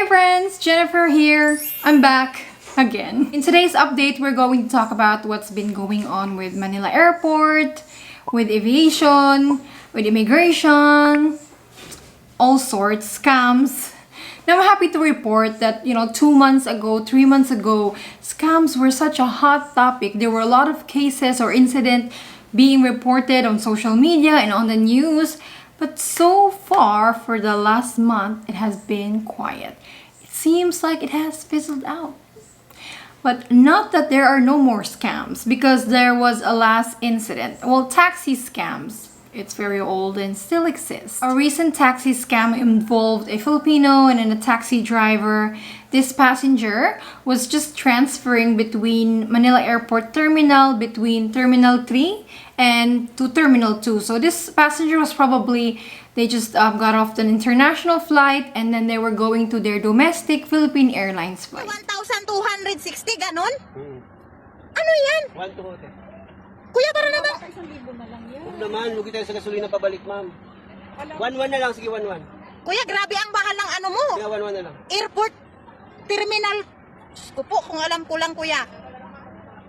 Hi friends, Jennifer here. I'm back again. In today's update, we're going to talk about what's been going on with Manila Airport, with aviation, with immigration, all sorts, scams. Now I'm happy to report that, 2 months ago, 3 months ago, scams were such a hot topic. There were a lot of cases or incidents being reported on social media and on the news. But so far, for the last month, it has been quiet. It seems like it has fizzled out. But not that there are no more scams, because there was a last incident. Well, taxi scams. It's very old and still exists. A recent taxi scam involved a Filipino and a taxi driver. This passenger was just transferring between Manila Airport Terminal, between Terminal 3 and to Terminal 2. So this passenger was probably, they just got off an international flight and then they were going to their domestic Philippine Airlines flight. 1,260, ganon? Ano yan? 1,200. Kuya, para na ba? Huwag naman, lugi tayo sa gasolina pabalik, ma'am. 1,100 na lang, sige 1,100. Kuya, grabe ang mahal ng ano mo. Sige, 1,100 na lang. Airport, terminal. Diyos ko po, kung alam ko lang, kuya.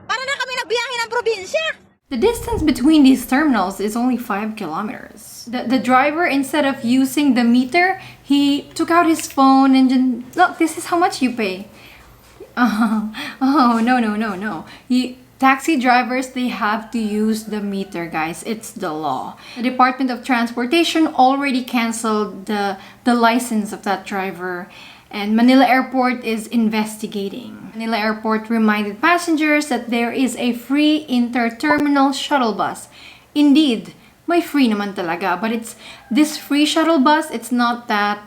Para na kami nagbiyahe ng probinsya. The distance between these terminals is only 5 kilometers. The driver, instead of using the meter, he took out his phone and just, look, this is how much you pay. Oh, no. Taxi drivers, they have to use the meter, guys. It's the law. The Department of Transportation already canceled the license of that driver, and Manila Airport is investigating. Manila Airport reminded passengers that there is a free inter-terminal shuttle bus. Indeed, may free naman talaga, but this free shuttle bus, it's not that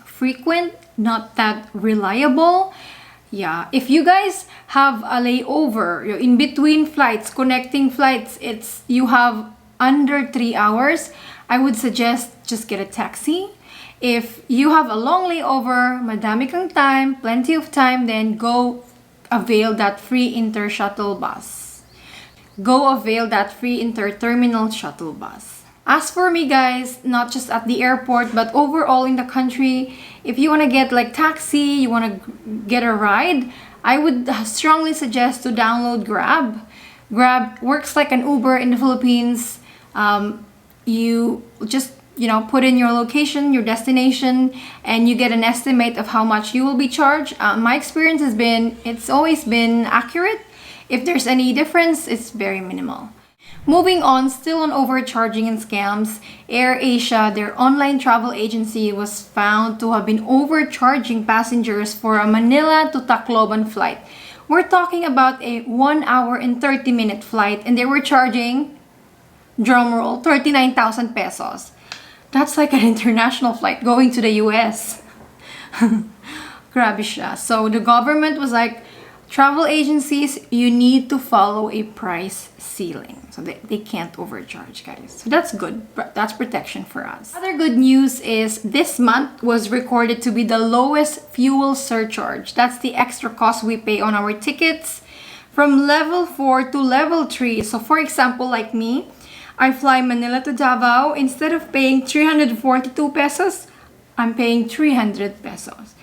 frequent, not that reliable. Yeah, if you guys have a layover, you're in between flights, connecting flights, you have under 3 hours, I would suggest just get a taxi. If you have a long layover, madami kang time, plenty of time, then go avail that free inter-shuttle bus. Go avail that free inter-terminal shuttle bus. As for me, guys, not just at the airport, but overall in the country, if you want to get like taxi, you want to get a ride, I would strongly suggest to download Grab. Grab works like an Uber in the Philippines. You just, put in your location, your destination, and you get an estimate of how much you will be charged. My experience has been, it's always been accurate. If there's any difference, it's very minimal. Moving on, still on overcharging and scams, AirAsia, their online travel agency, was found to have been overcharging passengers for a Manila to Tacloban flight. We're talking about a 1 hour and 30-minute flight, and they were charging, drumroll, 39,000 pesos. That's like an international flight going to the US. Grabe siya. So the government was like, travel agencies, you need to follow a price ceiling. So they can't overcharge, guys. So that's good. That's protection for us. Other good news is this month was recorded to be the lowest fuel surcharge. That's the extra cost we pay on our tickets from level 4 to level 3. So for example, like me, I fly Manila to Davao. Instead of paying 342 pesos, I'm paying 300 pesos.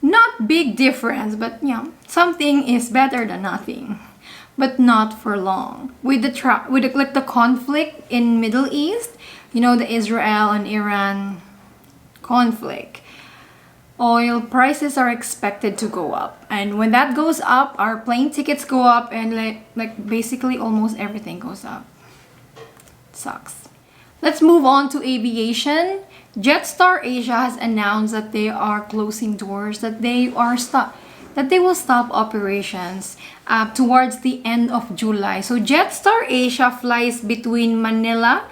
Not big difference, but something is better than nothing. But not for long. With the conflict in Middle East, the Israel and Iran conflict, oil prices are expected to go up. And when that goes up, our plane tickets go up, and like basically almost everything goes up. It sucks. Let's move on to aviation. Jetstar Asia has announced that they are closing doors, that they will stop operations towards the end of July. So Jetstar Asia flies between Manila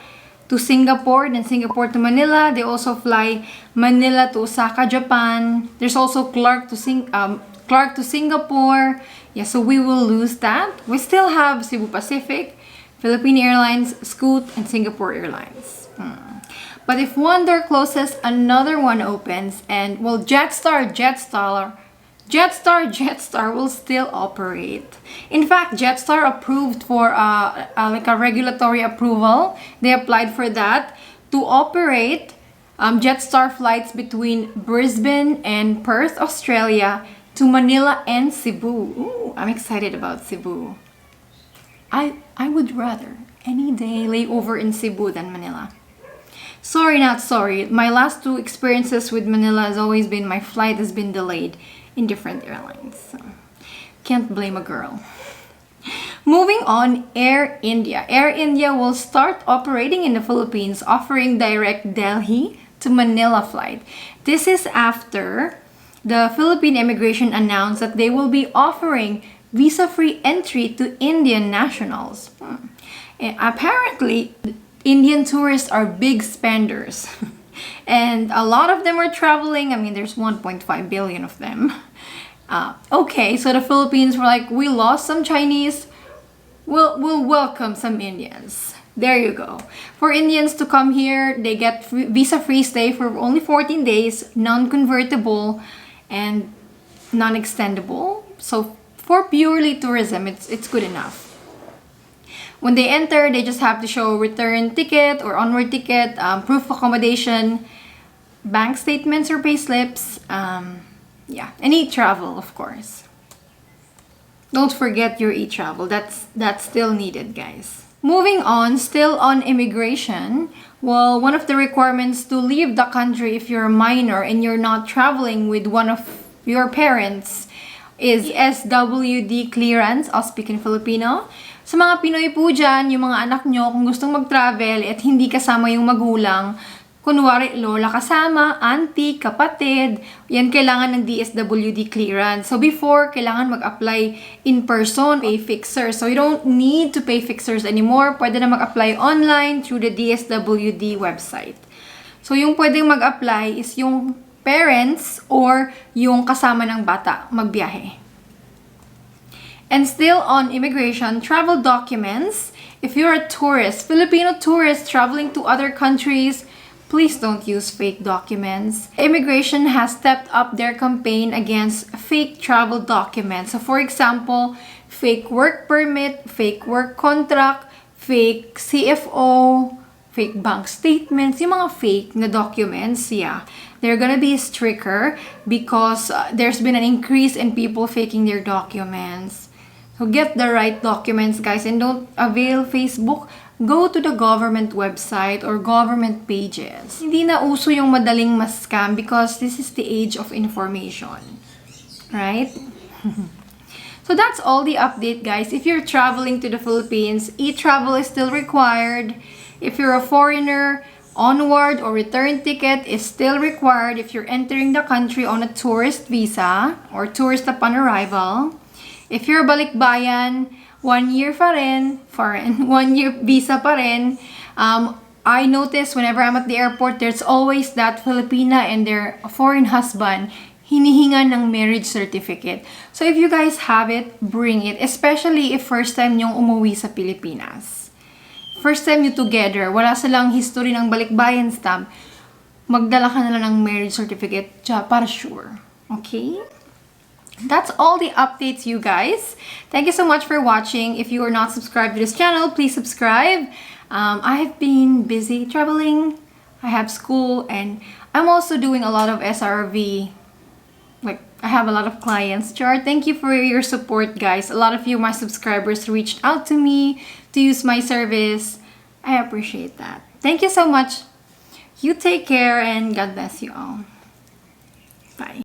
to Singapore, then Singapore to Manila. They also fly Manila to Osaka, Japan. There's also Clark to Singapore. Yeah, so we will lose that. We still have Cebu Pacific, Philippine Airlines, Scoot, and Singapore Airlines. But if one door closes, another one opens, and well, Jetstar will still operate. In fact, Jetstar approved for like a regulatory approval. They applied for that to operate Jetstar flights between Brisbane and Perth, Australia to Manila and Cebu. Ooh, I'm excited about Cebu. I would rather any day lay over in Cebu than Manila. Sorry, not sorry. My last 2 experiences with Manila has always been my flight has been delayed in different airlines. So can't blame a girl. Moving on, Air India. Air India will start operating in the Philippines, offering direct Delhi to Manila flight. This is after the Philippine immigration announced that they will be offering visa-free entry to Indian nationals. Apparently, Indian tourists are big spenders. And a lot of them are traveling. I mean, there's 1.5 billion of them. Okay, so the Philippines were like, we lost some Chinese. We'll welcome some Indians. There you go. For Indians to come here, they get visa-free stay for only 14 days, non-convertible and non-extendable. So for purely tourism, it's good enough. When they enter, they just have to show return ticket or onward ticket, proof of accommodation, bank statements or pay slips, yeah, and e-travel, of course. Don't forget your e-travel. That's still needed, guys. Moving on, still on immigration. Well, one of the requirements to leave the country if you're a minor and you're not traveling with one of your parents is SWD Clearance. I'll speak in Filipino. Sa mga Pinoy po dyan, yung mga anak nyo, kung gustong mag-travel at hindi kasama yung magulang, kunwari lola kasama, auntie, kapatid, yan kailangan ng DSWD clearance. So before, kailangan mag-apply in person, pay fixers. So you don't need to pay fixers anymore. Pwede na mag-apply online through the DSWD website. So yung pwedeng mag-apply is yung parents or yung kasama ng bata magbiyahe. And still on immigration, travel documents. If you're a tourist, Filipino tourist traveling to other countries, please don't use fake documents. Immigration has stepped up their campaign against fake travel documents. So for example, fake work permit, fake work contract, fake CFO, fake bank statements, yung mga fake na documents, yeah. They're gonna be stricter because there's been an increase in people faking their documents. So get the right documents, guys, and don't avail Facebook. Go to the government website or government pages. Hindi na uso yung madaling mas-scam because this is the age of information. Right? So that's all the update, guys. If you're traveling to the Philippines, e-travel is still required. If you're a foreigner, onward or return ticket is still required if you're entering the country on a tourist visa or tourist upon arrival. If you're balikbayan, 1 year pa rin, foreign, 1 year visa pa rin. I notice whenever I'm at the airport, there's always that Filipina and their foreign husband hinihinga ng marriage certificate. So if you guys have it, bring it. Especially if first time nyong umuwi sa Pilipinas. First time you together, wala silang history ng balikbayan stamp, magdala ka na lang ng marriage certificate para sure. Okay? That's all the updates, you guys. Thank you so much for watching. If you are not subscribed to this channel, please subscribe. I have been busy traveling. I have school and I'm also doing a lot of SRV. Like, I have a lot of clients. Char, thank you for your support, guys. A lot of you, my subscribers, reached out to me to use my service. I appreciate that. Thank you so much. You take care and God bless you all. Bye.